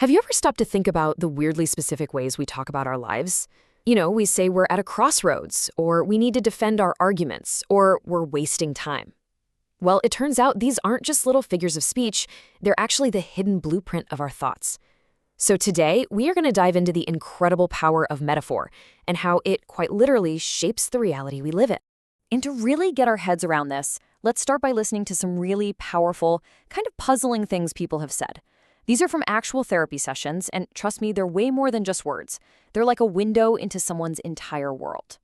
Have you ever stopped to think about the weirdly specific ways we talk about our lives? We say we're at a crossroads, or we need to defend our arguments, or we're wasting time. Well, it turns out these aren't just little figures of speech, they're actually the hidden blueprint of our thoughts. So today, we are going to dive into the incredible power of metaphor and how it quite literally shapes the reality we live in. And to really get our heads around this, let's start by listening to some really powerful, kind of puzzling things people have said. These are from actual therapy sessions, and trust me, they're way more than just words. They're like a window into someone's entire world.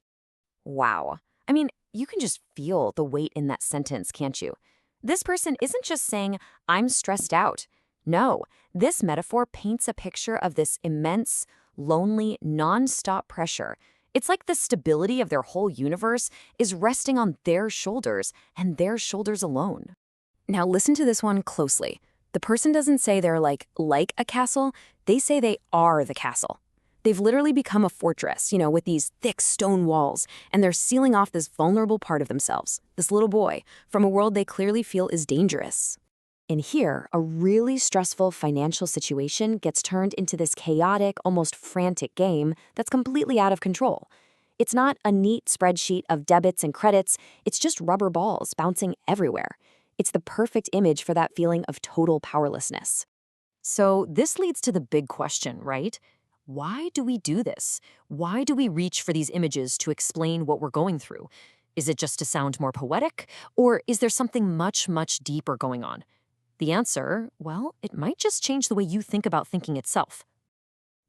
Wow. I mean, you can just feel the weight in that sentence, can't you? This person isn't just saying, I'm stressed out. No, this metaphor paints a picture of this immense, lonely, non-stop pressure. It's like the stability of their whole universe is resting on their shoulders and their shoulders alone. Now listen to this one closely. The person doesn't say they're like a castle, they say they are the castle. They've literally become a fortress, with these thick stone walls, and they're sealing off this vulnerable part of themselves, this little boy, from a world they clearly feel is dangerous. And here, a really stressful financial situation gets turned into this chaotic, almost frantic game that's completely out of control. It's not a neat spreadsheet of debits and credits, it's just rubber balls bouncing everywhere. It's the perfect image for that feeling of total powerlessness. So this leads to the big question, right? Why do we do this? Why do we reach for these images to explain what we're going through? Is it just to sound more poetic? Or is there something much, much deeper going on? The answer, well, it might just change the way you think about thinking itself.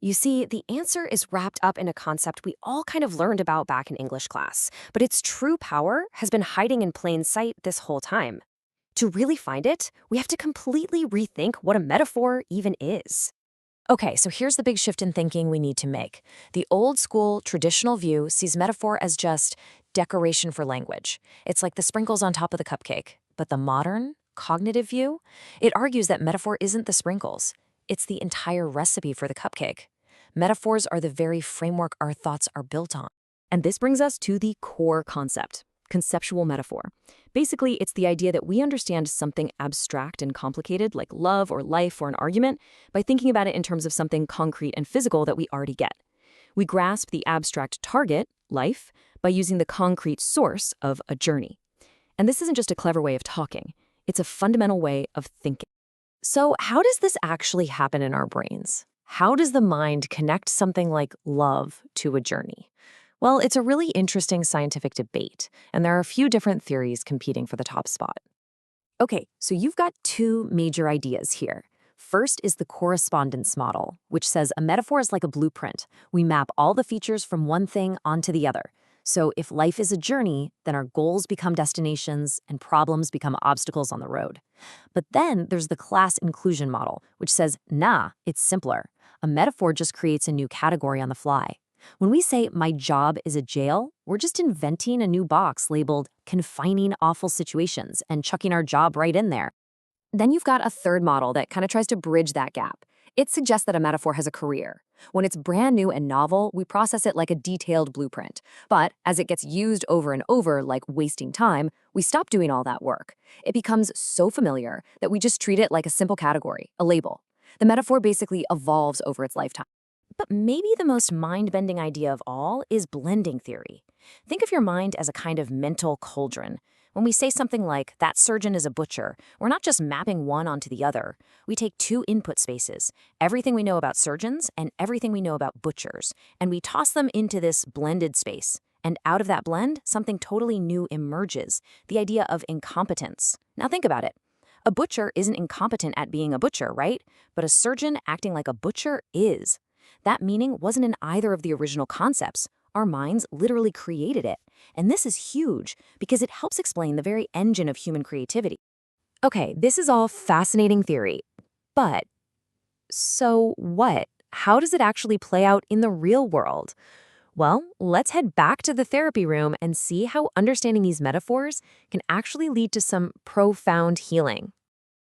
You see, the answer is wrapped up in a concept we all kind of learned about back in English class, but its true power has been hiding in plain sight this whole time. To really find it, we have to completely rethink what a metaphor even is. Okay, so here's the big shift in thinking we need to make. The old school, traditional view sees metaphor as just decoration for language. It's like the sprinkles on top of the cupcake. But the modern, cognitive view, it argues that metaphor isn't the sprinkles. It's the entire recipe for the cupcake. Metaphors are the very framework our thoughts are built on. And this brings us to the core concept. Conceptual metaphor. Basically, it's the idea that we understand something abstract and complicated, like love or life or an argument, by thinking about it in terms of something concrete and physical that we already get. We grasp the abstract target, life, by using the concrete source of a journey. And this isn't just a clever way of talking. It's a fundamental way of thinking. So how does this actually happen in our brains? How does the mind connect something like love to a journey? Well, it's a really interesting scientific debate, and there are a few different theories competing for the top spot. Okay, so you've got two major ideas here. First is the correspondence model, which says a metaphor is like a blueprint. We map all the features from one thing onto the other. So if life is a journey, then our goals become destinations and problems become obstacles on the road. But then there's the class inclusion model, which says, nah, it's simpler. A metaphor just creates a new category on the fly. When we say, my job is a jail, we're just inventing a new box labeled confining awful situations and chucking our job right in there. Then you've got a third model that kind of tries to bridge that gap. It suggests that a metaphor has a career. When it's brand new and novel, we process it like a detailed blueprint. But as it gets used over and over, like wasting time, we stop doing all that work. It becomes so familiar that we just treat it like a simple category, a label. The metaphor basically evolves over its lifetime. But maybe the most mind-bending idea of all is blending theory. Think of your mind as a kind of mental cauldron. When we say something like, that surgeon is a butcher, we're not just mapping one onto the other. We take two input spaces, everything we know about surgeons and everything we know about butchers, and we toss them into this blended space. And out of that blend, something totally new emerges, the idea of incompetence. Now think about it. A butcher isn't incompetent at being a butcher, right? But a surgeon acting like a butcher is. That meaning wasn't in either of the original concepts. Our minds literally created it. And this is huge because it helps explain the very engine of human creativity. Okay, this is all fascinating theory. But so what? How does it actually play out in the real world? Well, let's head back to the therapy room and see how understanding these metaphors can actually lead to some profound healing.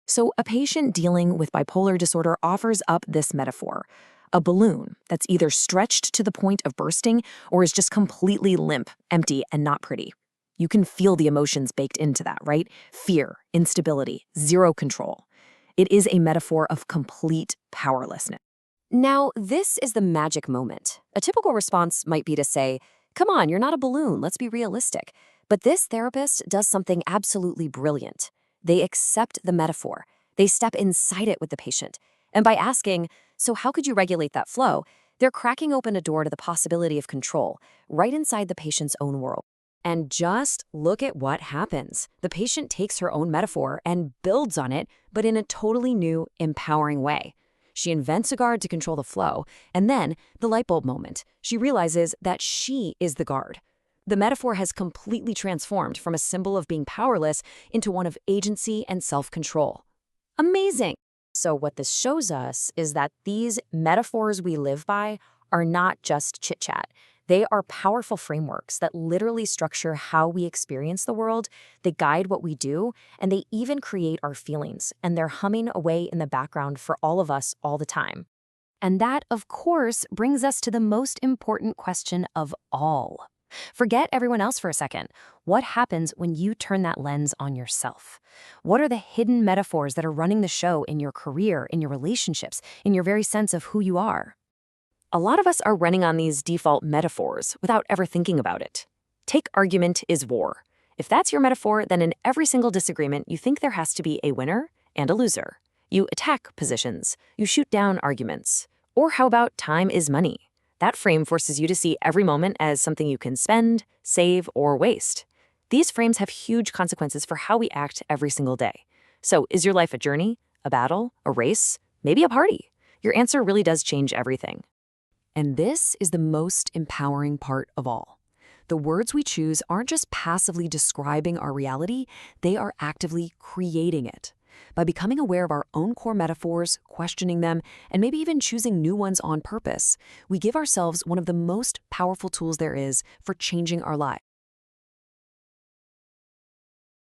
So a patient dealing with bipolar disorder offers up this metaphor. A balloon that's either stretched to the point of bursting or is just completely limp, empty, and not pretty. You can feel the emotions baked into that, right? Fear, instability, zero control. It is a metaphor of complete powerlessness. Now, this is the magic moment. A typical response might be to say, "Come on, you're not a balloon, let's be realistic." But this therapist does something absolutely brilliant. They accept the metaphor, they step inside it with the patient. And by asking, "So, how could you regulate that flow?" they're cracking open a door to the possibility of control, right inside the patient's own world. And just look at what happens. The patient takes her own metaphor and builds on it, but in a totally new, empowering way. She invents a guard to control the flow, and then, the light bulb moment, she realizes that she is the guard. The metaphor has completely transformed from a symbol of being powerless into one of agency and self-control. Amazing! So what this shows us is that these metaphors we live by are not just chit-chat. They are powerful frameworks that literally structure how we experience the world, they guide what we do, and they even create our feelings, and they're humming away in the background for all of us all the time. And that, of course, brings us to the most important question of all. Forget everyone else for a second. What happens when you turn that lens on yourself? What are the hidden metaphors that are running the show in your career, in your relationships, in your very sense of who you are? A lot of us are running on these default metaphors without ever thinking about it. Take argument is war. If that's your metaphor, then in every single disagreement, you think there has to be a winner and a loser. You attack positions. You shoot down arguments. Or how about time is money? That frame forces you to see every moment as something you can spend, save, or waste. These frames have huge consequences for how we act every single day. So, is your life a journey, a battle, a race, maybe a party? Your answer really does change everything. And this is the most empowering part of all. The words we choose aren't just passively describing our reality, they are actively creating it. By becoming aware of our own core metaphors, questioning them, and maybe even choosing new ones on purpose, we give ourselves one of the most powerful tools there is for changing our lives.